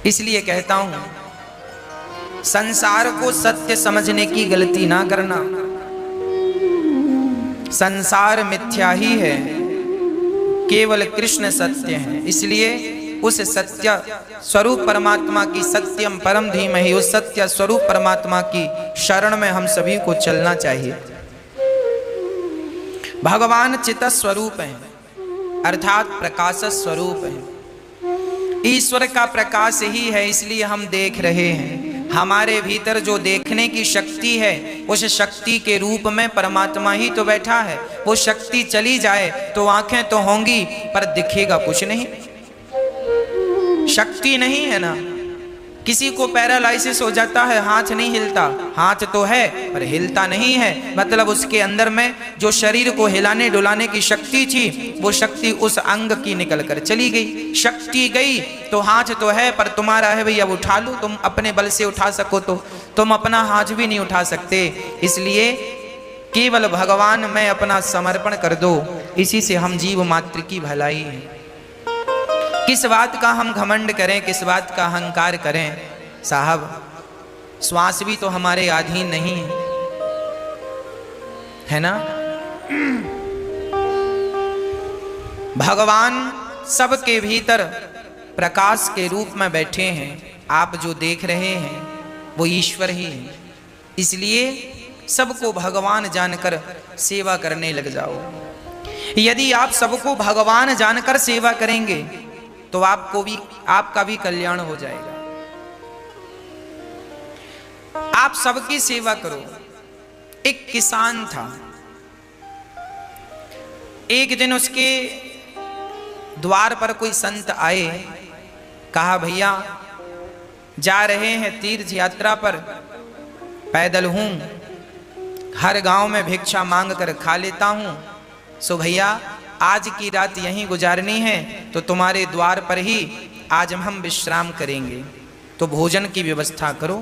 इसलिए कहता हूं, संसार को सत्य समझने की गलती ना करना। संसार मिथ्या ही है, केवल कृष्ण सत्य है। इसलिए उस सत्य स्वरूप परमात्मा की, सत्यम परम धीमहि, उस सत्य स्वरूप परमात्मा की शरण में हम सभी को चलना चाहिए। भगवान चित स्वरूप है, अर्थात प्रकाश स्वरूप है। ईश्वर का प्रकाश ही है, इसलिए हम देख रहे हैं। हमारे भीतर जो देखने की शक्ति है, उस शक्ति के रूप में परमात्मा ही तो बैठा है। वो शक्ति चली जाए तो आंखें तो होंगी पर दिखेगा कुछ नहीं, शक्ति नहीं है ना। किसी को पैरालाइसिस हो जाता है, हाथ नहीं हिलता, हाथ तो है पर हिलता नहीं है, मतलब उसके अंदर में जो शरीर को हिलाने डुलाने की शक्ति थी, वो शक्ति उस अंग की निकल कर चली गई। शक्ति गई तो हाथ तो है पर तुम्हारा है भैया, उठा लो। तुम अपने बल से उठा सको तो तुम अपना हाथ भी नहीं उठा सकते। इसलिए केवल भगवान में अपना समर्पण कर दो, इसी से हम जीव मात्र की भलाई है। किस बात का हम घमंड करें, किस बात का अहंकार करें। साहब, श्वास भी तो हमारे अधीन नहीं है ना। भगवान सबके भीतर प्रकाश के रूप में बैठे हैं। आप जो देख रहे हैं वो ईश्वर ही है। इसलिए सबको भगवान जानकर सेवा करने लग जाओ। यदि आप सबको भगवान जानकर सेवा करेंगे तो आपको भी, आपका भी कल्याण हो जाएगा। आप सबकी सेवा करो। एक किसान था, एक दिन उसके द्वार पर कोई संत आए। कहा, भैया जा रहे हैं तीर्थ यात्रा पर, पैदल हूं, हर गांव में भिक्षा मांग कर खा लेता हूं, सो भैया आज की रात यहीं गुजारनी है, तो तुम्हारे द्वार पर ही आज हम विश्राम करेंगे, तो भोजन की व्यवस्था करो।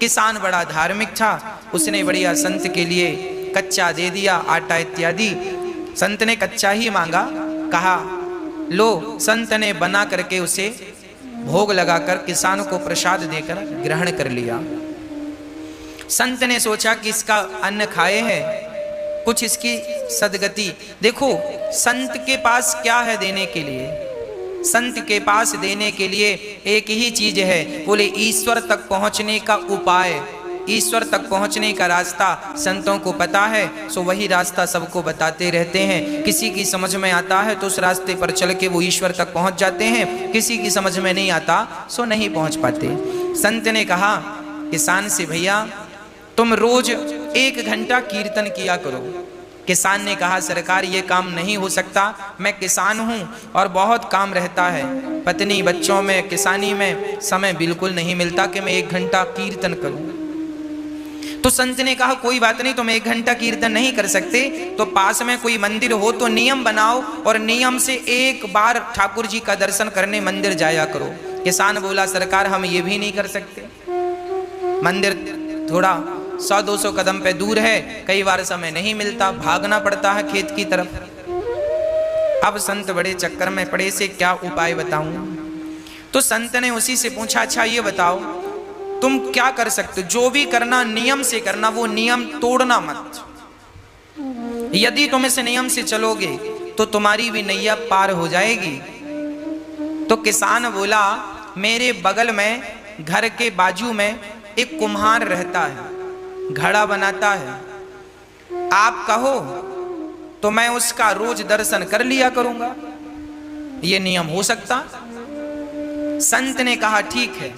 किसान बड़ा धार्मिक था, उसने बढ़िया संत के लिए कच्चा दे दिया, आटा इत्यादि। संत ने कच्चा ही मांगा, कहा लो। संत ने बना करके उसे भोग लगाकर किसान को प्रसाद देकर ग्रहण कर लिया। संत ने सोचा कि इसका अन्न खाए है, कुछ इसकी सदगति। देखो संत के पास क्या है देने के लिए, संत के पास देने के लिए एक ही चीज है, बोले ईश्वर तक पहुंचने का उपाय, ईश्वर तक पहुंचने का रास्ता संतों को पता है, सो वही रास्ता सबको बताते रहते हैं। किसी की समझ में आता है तो उस रास्ते पर चल के वो ईश्वर तक पहुंच जाते हैं, किसी की समझ में नहीं आता सो नहीं पहुंच पाते। संत ने कहा किसान से, भैया तुम रोज 1 घंटा कीर्तन किया करो। किसान ने कहा, सरकार ये काम नहीं हो सकता, मैं किसान हूं और बहुत काम रहता है, पत्नी बच्चों में, किसानी में समय बिल्कुल नहीं मिलता कि मैं 1 घंटा कीर्तन करूं। तो संत ने कहा कोई बात नहीं, तुम 1 घंटा कीर्तन नहीं कर सकते तो पास में कोई मंदिर हो तो नियम बनाओ और नियम से 1 बार ठाकुर जी का दर्शन करने मंदिर जाया करो। किसान बोला, सरकार हम ये भी नहीं कर सकते, मंदिर थोड़ा 100-200 कदम पे दूर है, कई बार समय नहीं मिलता, भागना पड़ता है खेत की तरफ। अब संत बड़े चक्कर में पड़े, से क्या उपाय बताऊं। तो संत ने उसी से पूछा, अच्छा ये बताओ तुम क्या कर सकते हो, जो भी करना नियम से करना, वो नियम तोड़ना मत। यदि तुम इस नियम से चलोगे तो तुम्हारी भी नैया पार हो जाएगी। तो किसान बोला, मेरे बगल में घर के बाजू में एक कुम्हार रहता है, घड़ा बनाता है, आप कहो तो मैं उसका रोज दर्शन कर लिया करूंगा, ये नियम हो सकता। संत ने कहा ठीक है,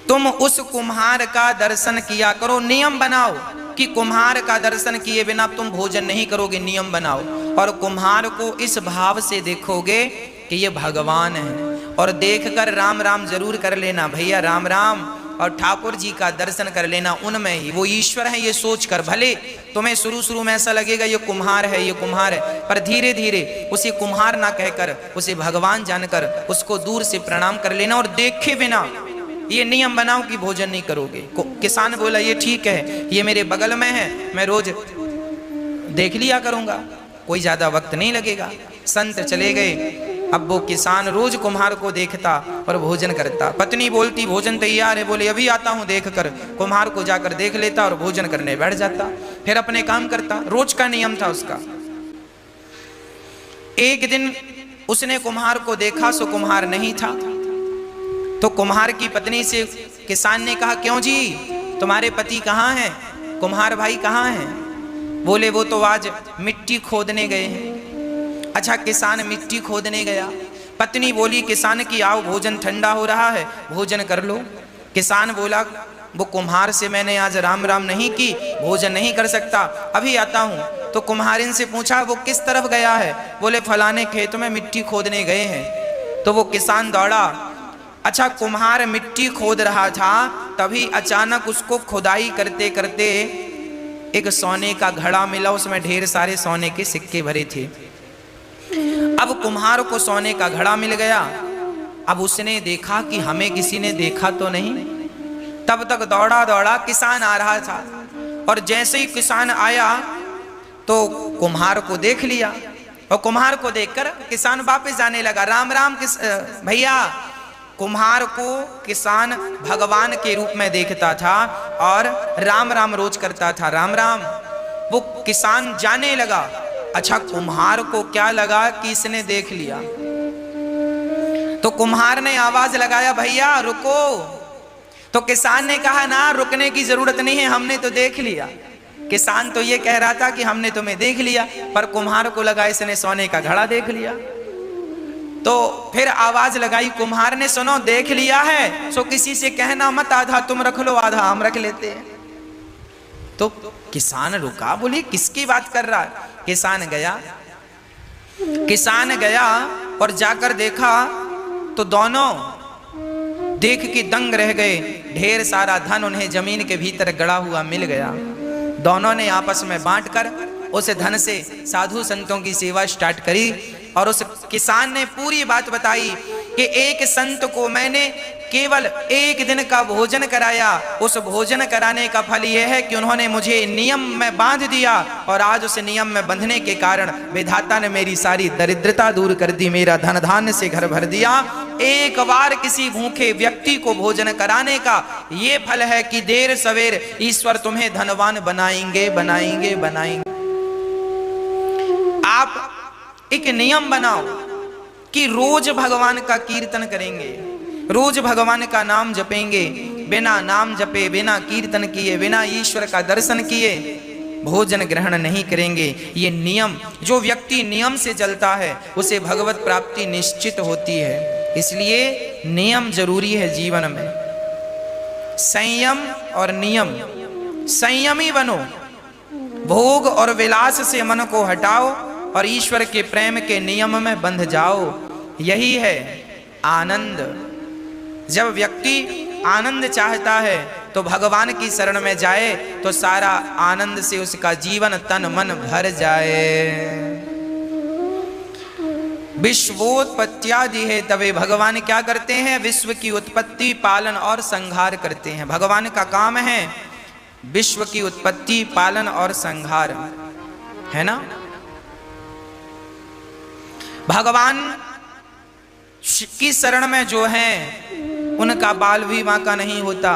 तुम उस कुम्हार का दर्शन किया करो, नियम बनाओ कि कुम्हार का दर्शन किए बिना तुम भोजन नहीं करोगे, नियम बनाओ। और कुम्हार को इस भाव से देखोगे कि ये भगवान है, और देखकर राम राम जरूर कर लेना, भैया राम राम, और ठाकुर जी का दर्शन कर लेना, उनमें ही वो ईश्वर है ये सोचकर। भले तुम्हें शुरू में ऐसा लगेगा ये कुम्हार है, ये कुम्हार है, पर धीरे धीरे उसे कुम्हार ना कहकर उसे भगवान जानकर उसको दूर से प्रणाम कर लेना, और देखे बिना ये नियम बनाओ कि भोजन नहीं करोगे। किसान बोला ये ठीक है, ये मेरे बगल में है, मैं रोज देख लिया करूंगा, कोई ज्यादा वक्त नहीं लगेगा। संत चले गए, अब वो किसान रोज कुम्हार को देखता और भोजन करता। पत्नी बोलती भोजन तैयार है, बोले अभी आता हूं देख कर। कुम्हार को जाकर देख लेता और भोजन करने बैठ जाता, फिर अपने काम करता। रोज का नियम था उसका। एक दिन उसने कुम्हार को देखा, सो कुम्हार नहीं था। तो कुम्हार की पत्नी से किसान ने कहा, क्यों जी तुम्हारे पति कहाँ हैं, कुम्हार भाई कहाँ हैं? बोले वो तो आज मिट्टी खोदने गए हैं। अच्छा, किसान मिट्टी खोदने गया। पत्नी बोली किसान की आओ भोजन ठंडा हो रहा है, भोजन कर लो। किसान बोला वो कुम्हार से मैंने आज राम राम नहीं की, भोजन नहीं कर सकता, अभी आता हूँ। तो कुम्हारिन से पूछा वो किस तरफ गया है? बोले फलाने खेत में मिट्टी खोदने गए हैं। तो वो किसान दौड़ा। अच्छा, कुम्हार मिट्टी खोद रहा था, तभी अचानक उसको खुदाई करते करते एक सोने का घड़ा मिला, उसमें ढेर सारे सोने के सिक्के भरे थे। अब कुम्हार को सोने का घड़ा मिल गया। अब उसने देखा कि हमें किसी ने देखा तो नहीं। तब तक दौड़ा दौड़ा किसान आ रहा था, और जैसे ही किसान आया तो कुम्हार को देख लिया, और कुम्हार को देखकर किसान वापस जाने लगा। राम राम भैया। कुम्हार को किसान भगवान के रूप में देखता था और राम राम रोज करता था, राम राम। वो किसान जाने लगा। अच्छा, कुम्हार को क्या लगा कि इसने देख लिया, तो कुम्हार ने आवाज लगाया भैया रुको। तो किसान ने कहा ना, रुकने की जरूरत नहीं है, हमने तो देख लिया। किसान तो ये कह रहा था कि हमने तुम्हें देख लिया, पर कुम्हार को लगा इसने सोने का घड़ा देख लिया। तो फिर आवाज लगाई कुम्हार ने, सुनो देख लिया है सो किसी से कहना मत, आधा तुम रख लो आधा हम रख लेते हैं। तो किसान रुका, बोली किसकी बात कर रहा है? किसान गया और जाकर देखा तो दोनों देख के दंग रह गए। ढेर सारा धन उन्हें जमीन के भीतर गड़ा हुआ मिल गया। दोनों ने आपस में बांटकर उस धन से साधु संतों की सेवा स्टार्ट करी। और उस किसान ने पूरी बात बताई कि एक संत को मैंने केवल एक दिन का भोजन कराया, उस भोजन कराने का फल यह है कि उन्होंने मुझे नियम में बांध दिया, और आज उस नियम में बंधने के कारण विधाता ने मेरी सारी दरिद्रता दूर कर दी, मेरा धन धान्य से घर भर दिया। एक बार किसी भूखे व्यक्ति को भोजन कराने का ये फल है कि देर सवेर ईश्वर तुम्हें धनवान बनाएंगे बनाएंगे बनाएंगे। आप एक नियम बनाओ कि रोज भगवान का कीर्तन करेंगे, रोज भगवान का नाम जपेंगे। बिना नाम जपे, बिना कीर्तन किए, बिना ईश्वर का दर्शन किए भोजन ग्रहण नहीं करेंगे। ये नियम, जो व्यक्ति नियम से चलता है उसे भगवत प्राप्ति निश्चित होती है। इसलिए नियम जरूरी है जीवन में। संयम और नियम, संयमी बनो, भोग और विलास से मन को हटाओ और ईश्वर के प्रेम के नियम में बंध जाओ। यही है आनंद। जब व्यक्ति आनंद चाहता है तो भगवान की शरण में जाए तो सारा आनंद से उसका जीवन तन मन भर जाए। विश्वोत्पत्त्यादि है तवे, भगवान क्या करते हैं? विश्व की उत्पत्ति, पालन और संहार करते हैं। भगवान का काम है विश्व की उत्पत्ति, पालन और संहार, है ना। भगवान की शरण में जो है उनका बाल भी बांका नहीं होता।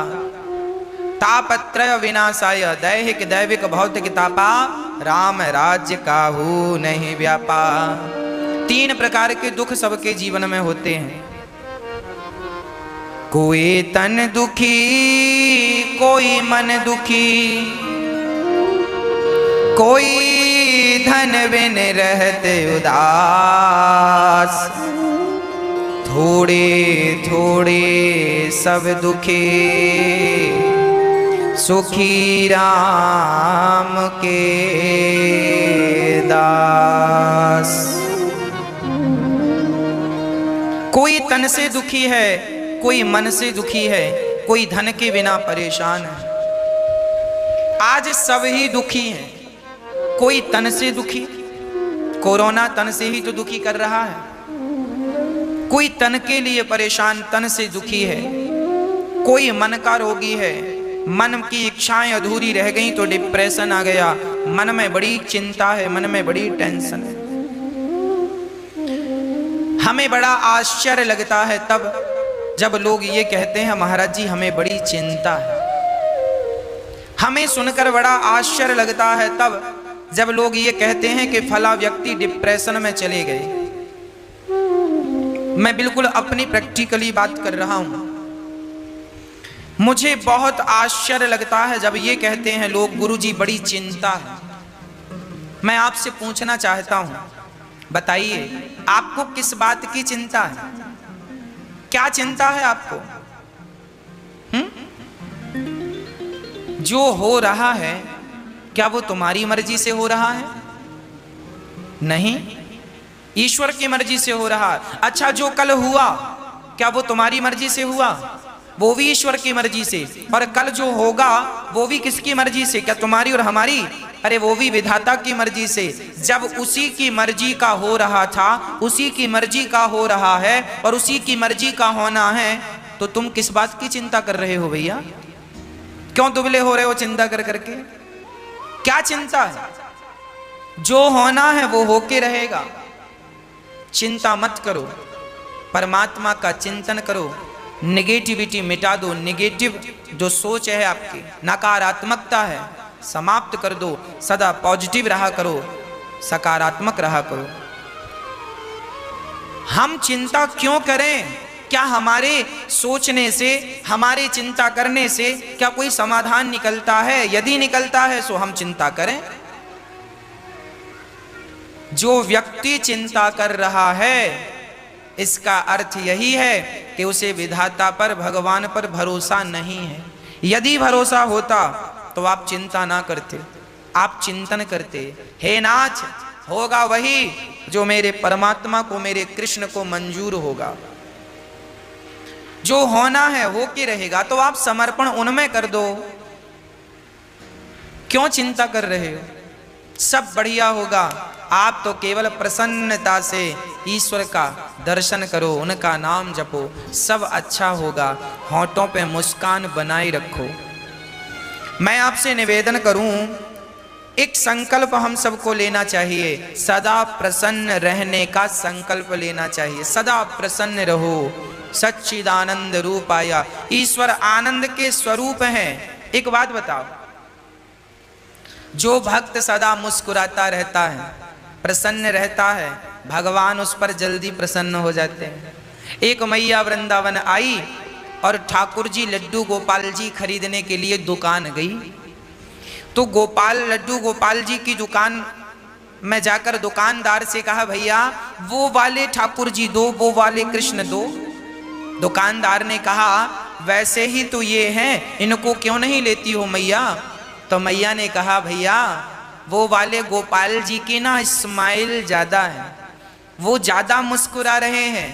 तापत्रय विनाशाय, दैहिक दैविक भौतिक तापा, राम राज्य काहू नहीं व्यापा। 3 प्रकार के दुख सबके जीवन में होते हैं। कोई तन दुखी, कोई मन दुखी, कोई धन बिन रहते उदास, थोड़े थोड़े सब दुखे, सुखी राम के दास। कोई तन से दुखी है, कोई मन से दुखी है, कोई धन के बिना परेशान है। आज सब ही दुखी हैं। कोई तन से दुखी, कोरोना तन से ही तो दुखी कर रहा है। कोई तन के लिए परेशान, तन से दुखी है। कोई मन का रोगी है, मन की इच्छाएं अधूरी रह गई तो डिप्रेशन आ गया, मन में बड़ी चिंता है, मन में बड़ी टेंशन है। हमें बड़ा आश्चर्य लगता है तब जब लोग ये कहते हैं महाराज जी हमें बड़ी चिंता है। हमें सुनकर बड़ा आश्चर्य लगता है तब जब लोग ये कहते हैं कि फला व्यक्ति डिप्रेशन में चले गए। मैं बिल्कुल अपनी प्रैक्टिकली बात कर रहा हूं। मुझे बहुत आश्चर्य लगता है जब ये कहते हैं लोग गुरुजी बड़ी चिंता है। मैं आपसे पूछना चाहता हूं, बताइए आपको किस बात की चिंता है? क्या चिंता है आपको? जो हो रहा है क्या वो तुम्हारी मर्जी से हो रहा है? नहीं, ईश्वर की मर्जी से हो रहा है। अच्छा, जो कल हुआ क्या वो तुम्हारी मर्जी से हुआ? वो भी ईश्वर की मर्जी से। और कल जो होगा वो भी किसकी मर्जी से? क्या तुम्हारी और हमारी? अरे वो भी विधाता की मर्जी से। जब उसी की मर्जी का हो रहा था, उसी की मर्जी का हो रहा है और उसी की मर्जी का होना है, तो तुम किस बात की चिंता कर रहे हो भैया? क्यों दुबले हो रहे हो चिंता कर करके? क्या चिंता है? जो होना है वो होके रहेगा। चिंता मत करो, परमात्मा का चिंतन करो, नेगेटिविटी मिटा दो। नेगेटिव जो सोच है आपकी, नकारात्मकता है, समाप्त कर दो। सदा पॉजिटिव रहा करो, सकारात्मक रहा करो। हम चिंता क्यों करें? क्या हमारे सोचने से, हमारे चिंता करने से क्या कोई समाधान निकलता है? यदि निकलता है तो हम चिंता करें। जो व्यक्ति चिंता कर रहा है इसका अर्थ यही है कि उसे विधाता पर, भगवान पर भरोसा नहीं है। यदि भरोसा होता तो आप चिंता ना करते, आप चिंतन करते। हे नाथ, होगा वही जो मेरे परमात्मा को, मेरे कृष्ण को मंजूर होगा। जो होना है हो के रहेगा, तो आप समर्पण उनमें कर दो। क्यों चिंता कर रहे हो? सब बढ़िया होगा। आप तो केवल प्रसन्नता से ईश्वर का दर्शन करो, उनका नाम जपो, सब अच्छा होगा। होठों पे मुस्कान बनाए रखो। मैं आपसे निवेदन करूं, एक संकल्प हम सबको लेना चाहिए। सदा प्रसन्न रहने का संकल्प लेना चाहिए। सदा प्रसन्न रहो। सच्चिदानंद रूपाया, ईश्वर आनंद के स्वरूप हैं। एक बात बताओ, जो भक्त सदा मुस्कुराता रहता है, प्रसन्न रहता है, भगवान उस पर जल्दी प्रसन्न हो जाते हैं। एक मैया वृंदावन आई और ठाकुर जी लड्डू गोपाल जी खरीदने के लिए दुकान गई। तो लड्डू गोपाल जी की दुकान में जाकर दुकानदार से कहा, भैया वो वाले ठाकुर जी दो, वो वाले कृष्ण दो। दुकानदार ने कहा, वैसे ही तो ये हैं, इनको क्यों नहीं लेती हो मैया? तो मैया ने कहा, भैया वो वाले गोपाल जी की ना स्माइल ज्यादा है, वो ज्यादा मुस्कुरा रहे हैं,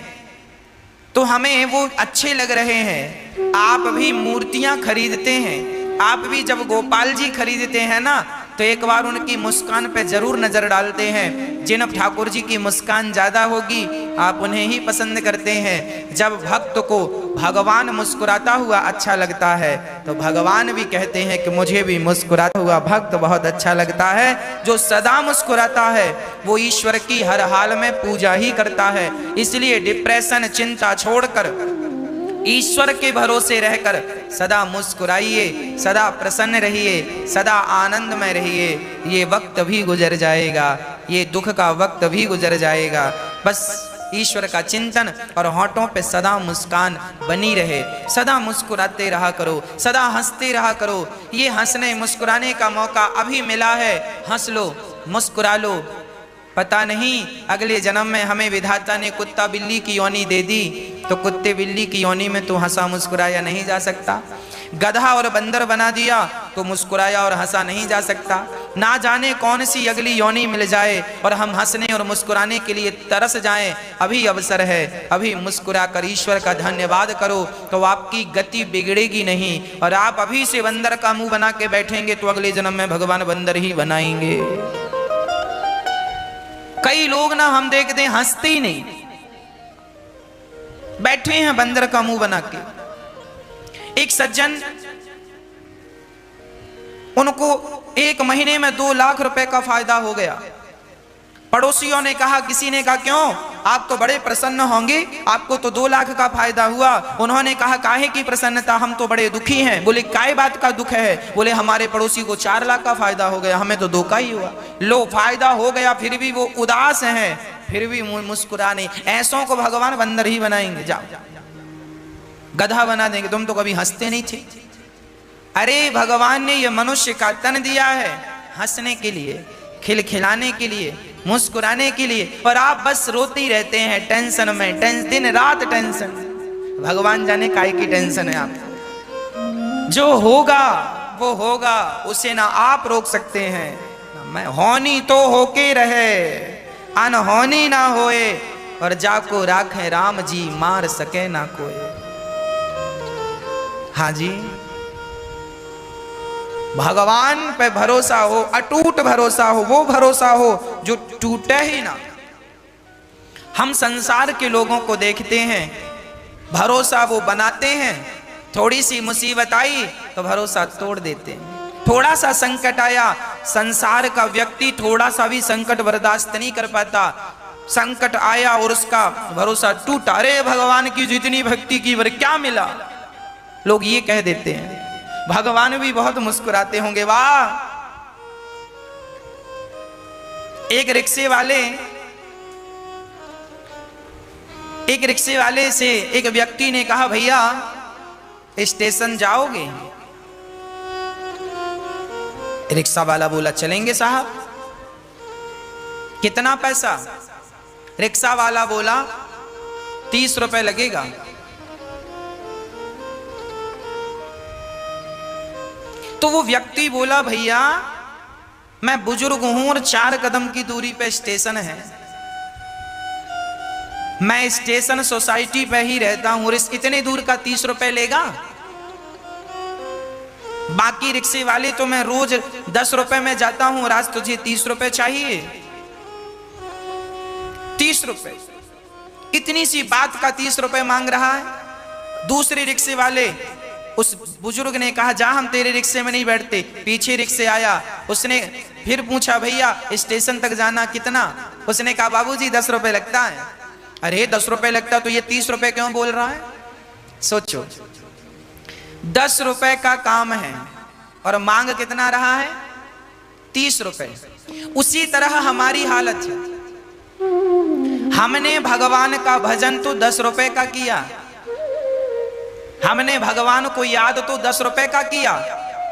तो हमें वो अच्छे लग रहे हैं। आप भी मूर्तियां खरीदते हैं, आप भी जब गोपाल जी खरीदते हैं ना, तो एक बार उनकी मुस्कान पे जरूर नजर डालते हैं। जिन ठाकुर जी की मुस्कान ज्यादा होगी आप उन्हें ही पसंद करते हैं। जब भक्त को भगवान मुस्कुराता हुआ अच्छा लगता है तो भगवान भी कहते हैं कि मुझे भी मुस्कुराता हुआ भक्त बहुत अच्छा लगता है। जो सदा मुस्कुराता है वो ईश्वर की हर हाल में पूजा ही करता है। इसलिए डिप्रेशन, चिंता छोड़कर ईश्वर के भरोसे रहकर सदा मुस्कुराइए, सदा प्रसन्न रहिए, सदा आनंद में रहिए। ये वक्त भी गुजर जाएगा, ये दुख का वक्त भी गुजर जाएगा। बस ईश्वर का चिंतन और होठों पे सदा मुस्कान बनी रहे। सदा मुस्कुराते रहा करो, सदा हंसते रहा करो। ये हंसने मुस्कुराने का मौका अभी मिला है, हंस लो, मुस्कुरा लो। पता नहीं अगले जन्म में हमें विधाता ने कुत्ता बिल्ली की योनि दे दी तो कुत्ते बिल्ली की योनि में तो हंसा मुस्कुराया नहीं जा सकता। गधा और बंदर बना दिया तो मुस्कुराया और हंसा नहीं जा सकता। ना जाने कौन सी अगली योनि मिल जाए और हम हंसने और मुस्कुराने के लिए तरस जाएं। अभी अवसर है, अभी मुस्कुरा कर ईश्वर का धन्यवाद करो तो आपकी गति बिगड़ेगी नहीं। और आप अभी से बंदर का मुंह बना के बैठेंगे तो अगले जन्म में भगवान बंदर ही बनाएंगे। कई लोग ना हम देखते हैं हंसते ही नहीं, बैठे हैं बंदर का मुंह बना के। एक सज्जन, उनको 1 महीने में 2 लाख रुपए का फायदा हो गया। पड़ोसियों ने कहा, किसी ने कहा क्यों? आप तो बड़े प्रसन्न होंगे, आपको तो 2 लाख का फायदा हुआ। उन्होंने कहा काहे की प्रसन्नता, हम तो बड़े दुखी हैं। बोले काय बात का दुख है? बोले हमारे पड़ोसी को 4 लाख का फायदा हो गया, हमें तो 2 का ही हुआ। लो फायदा हो गया फिर भी वो उदास हैं, फिर भी मुस्कुरा नहीं। ऐसों को भगवान बंदर ही बनाएंगे, जाओ गधा बना देंगे। तुम तो कभी हंसते नहीं थे। अरे भगवान ने ये मनुष्य का तन दिया है हंसने के लिए, खिलखिलाने के लिए, मुस्कुराने के लिए, और आप बस रोते ही रहते हैं टेंशन में, दिन रात टेंशन। भगवान जाने काय की टेंशन है आप। जो होगा वो होगा, उसे ना आप रोक सकते हैं। मैं होनी तो होके रहे, अनहोनी ना होए, और जाको राखे राम जी, मार सके ना कोई। हाँ जी, भगवान पे भरोसा हो, अटूट भरोसा हो, वो भरोसा हो जो टूटे ही ना। हम संसार के लोगों को देखते हैं, भरोसा वो बनाते हैं, थोड़ी सी मुसीबत आई तो भरोसा तोड़ देते हैं। थोड़ा सा संकट आया, संसार का व्यक्ति थोड़ा सा भी संकट बर्दाश्त नहीं कर पाता। संकट आया और उसका भरोसा टूटा, अरे भगवान की जितनी भक्ति की वर क्या मिला, लोग ये कह देते हैं। भगवान भी बहुत मुस्कुराते होंगे, वाह। एक रिक्शे वाले से एक व्यक्ति ने कहा, भैया स्टेशन जाओगे? रिक्शा वाला बोला चलेंगे साहब। कितना पैसा? रिक्शा वाला बोला 30 रुपए लगेगा। तो वो व्यक्ति बोला, भैया मैं बुजुर्ग हूं और 4 कदम की दूरी पे स्टेशन है, मैं स्टेशन सोसाइटी पे ही रहता हूं और इतने दूर का 30 रुपए लेगा? बाकी रिक्शे वाले तो मैं रोज 10 रुपए में जाता हूं और आज तुझे 30 रुपए चाहिए? 30 रुपए, इतनी सी बात का 30 रुपए मांग रहा है। दूसरे रिक्शे वाले, उस बुजुर्ग ने कहा, जा हम तेरे रिक्शे में नहीं बैठते। पीछे रिक्शे आया, उसने फिर पूछा, भैया स्टेशन तक जाना कितना? उसने कहा, बाबूजी 10 रुपए लगता है। अरे 10 रुपए लगता तो ये 30 रुपए क्यों बोल रहा है? सोचो, 10 रुपए का काम है और मांग कितना रहा है? 30 रुपए। उसी तरह हमारी हालत है। हमने भगवान का भजन तो 10 रुपए का किया, हमने भगवान को याद तो 10 रुपए का किया,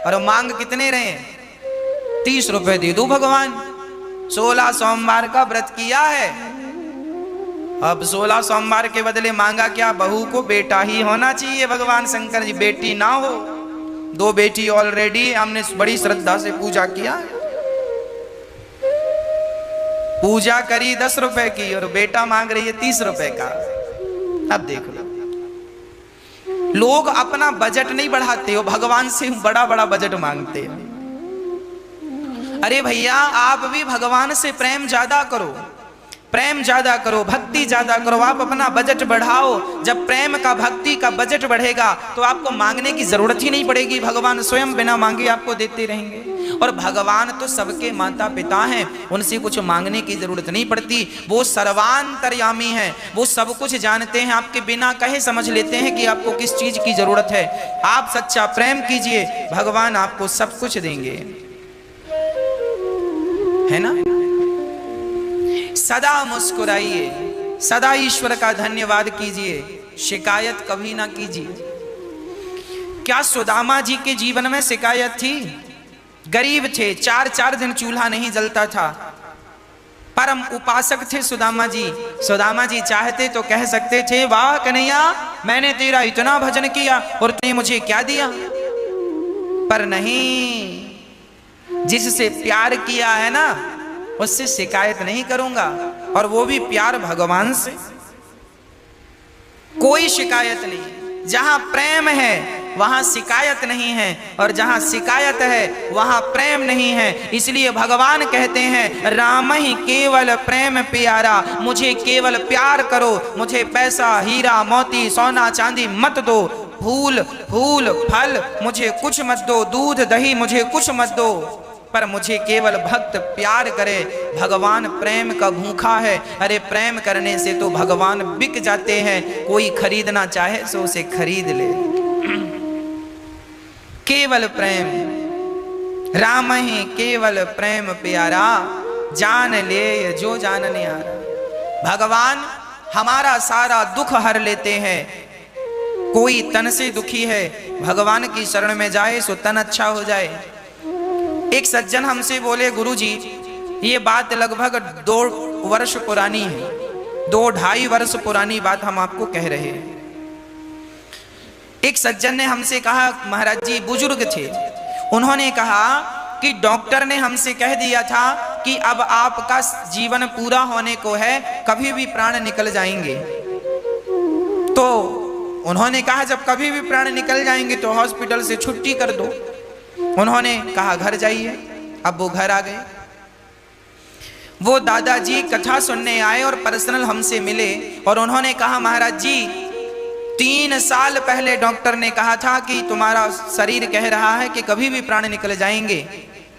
और मांग कितने रहे? 30 रुपए दे दो भगवान। 16 सोमवार का व्रत किया है, अब 16 सोमवार के बदले मांगा क्या? बहू को बेटा ही होना चाहिए। भगवान शंकर जी बेटी ना हो, 2 बेटी ऑलरेडी, हमने बड़ी श्रद्धा से पूजा किया, पूजा करी 10 रुपए की, और बेटा मांग रही है 30 रुपए का। अब देख लो, लोग अपना बजट नहीं बढ़ाते हो, भगवान से बड़ा बड़ा बजट मांगते हैं। अरे भैया आप भी भगवान से प्रेम ज्यादा करो, प्रेम ज्यादा करो, भक्ति ज्यादा करो, आप अपना बजट बढ़ाओ। जब प्रेम का, भक्ति का बजट बढ़ेगा तो आपको मांगने की जरूरत ही नहीं पड़ेगी, भगवान स्वयं बिना मांगे आपको देते रहेंगे। और भगवान तो सबके माता पिता हैं, उनसे कुछ मांगने की जरूरत नहीं पड़ती। वो सर्वांतर्यामी हैं, वो सब कुछ जानते हैं, आपके बिना कहे समझ लेते हैं कि आपको किस चीज की जरूरत है। आप सच्चा प्रेम कीजिए, भगवान आपको सब कुछ देंगे, है ना। सदा मुस्कुराइए, सदा ईश्वर का धन्यवाद कीजिए, शिकायत कभी ना कीजिए। क्या सुदामा जी के जीवन में शिकायत थी? गरीब थे, 4-4 दिन चूल्हा नहीं जलता था, परम उपासक थे सुदामा जी। सुदामा जी चाहते तो कह सकते थे, वाह कन्हैया मैंने तेरा इतना भजन किया और तूने मुझे क्या दिया, पर नहीं, जिससे प्यार किया है ना उससे शिकायत नहीं करूंगा, और वो भी प्यार भगवान से। कोई शिकायत नहीं, जहां प्रेम है वहां शिकायत नहीं है, और जहां शिकायत है वहां प्रेम नहीं है। इसलिए भगवान कहते हैं, राम ही केवल प्रेम प्यारा, मुझे केवल प्यार करो, मुझे पैसा हीरा मोती सोना चांदी मत दो, फूल फूल फल मुझे कुछ मत दो, दूध दही मुझे कुछ मत दो, पर मुझे केवल भक्त प्यार करे। भगवान प्रेम का भूखा है। अरे प्रेम करने से तो भगवान बिक जाते हैं, कोई खरीदना चाहे सो उसे खरीद ले। केवल प्रेम, राम ही केवल प्रेम प्यारा, जान ले जो जानने आ रहा। भगवान हमारा सारा दुख हर लेते हैं। कोई तन से दुखी है, भगवान की शरण में जाए सो तन अच्छा हो जाए। एक सज्जन हमसे बोले, गुरुजी ये बात लगभग 2 वर्ष पुरानी है, 2-2.5 वर्ष पुरानी बात हम आपको कह रहे हैं। एक सज्जन ने हमसे कहा, महाराज जी बुजुर्ग थे, उन्होंने कहा कि डॉक्टर ने हमसे कह दिया था कि अब आपका जीवन पूरा होने को है, कभी भी प्राण निकल जाएंगे। तो उन्होंने कहा जब कभी भी प्राण निकल जाएंगे तो हॉस्पिटल से छुट्टी कर दो। उन्होंने कहा घर जाइए। अब वो घर आ गए। वो दादाजी कथा सुनने आए और पर्सनल हमसे मिले और उन्होंने कहा, महाराज जी 3 साल पहले डॉक्टर ने कहा था कि तुम्हारा शरीर कह रहा है कि कभी भी प्राण निकल जाएंगे,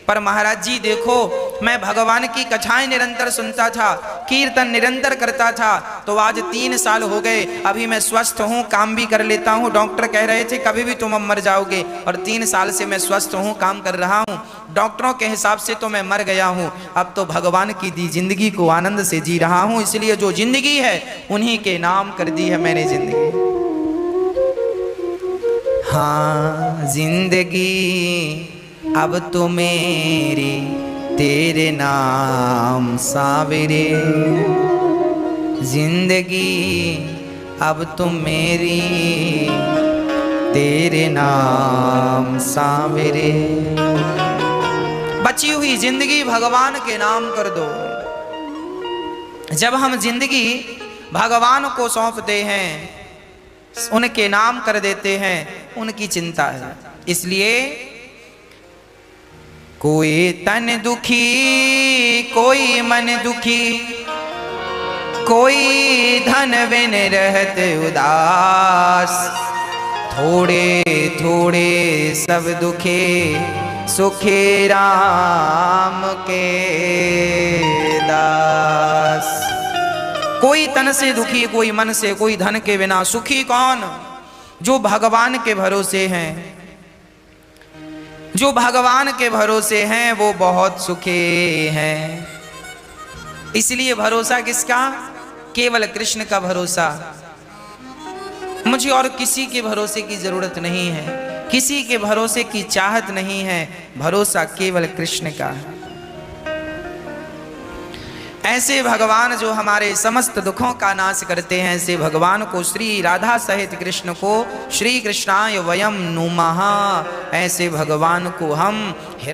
पर महाराज जी देखो मैं भगवान की कथाएं निरंतर सुनता था, कीर्तन निरंतर करता था, तो आज 3 साल हो गए, अभी मैं स्वस्थ हूँ, काम भी कर लेता हूँ। डॉक्टर कह रहे थे कभी भी तुम मर जाओगे, और 3 साल से मैं स्वस्थ हूँ, काम कर रहा हूँ। डॉक्टरों के हिसाब से तो मैं मर गया हूँ, अब तो भगवान की दी जिंदगी को आनंद से जी रहा हूँ, इसलिए जो जिंदगी है उन्हीं के नाम कर दी है मैंने जिंदगी। हाँ जिंदगी अब तो मेरी तेरे नाम सावरे, जिंदगी अब तो मेरी तेरे नाम सावरे। बची हुई जिंदगी भगवान के नाम कर दो। जब हम जिंदगी भगवान को सौंपते हैं, उनके नाम कर देते हैं, उनकी चिंता है। इसलिए कोई तन दुखी, कोई मन दुखी, कोई धन बिन रहत उदास, थोड़े थोड़े सब दुखे, सुखे राम के दास। कोई तन से दुखी, कोई मन से, कोई धन के बिना। सुखी कौन? जो भगवान के भरोसे हैं। जो भगवान के भरोसे हैं वो बहुत सुखी हैं। इसलिए भरोसा किसका? केवल कृष्ण का भरोसा। मुझे और किसी के भरोसे की जरूरत नहीं है, किसी के भरोसे की चाहत नहीं है, भरोसा केवल कृष्ण का है। ऐसे भगवान जो हमारे समस्त दुखों का नाश करते हैं, ऐसे भगवान को, श्री राधा सहित कृष्ण को, श्री कृष्णाय वयम नुमः, ऐसे भगवान को हम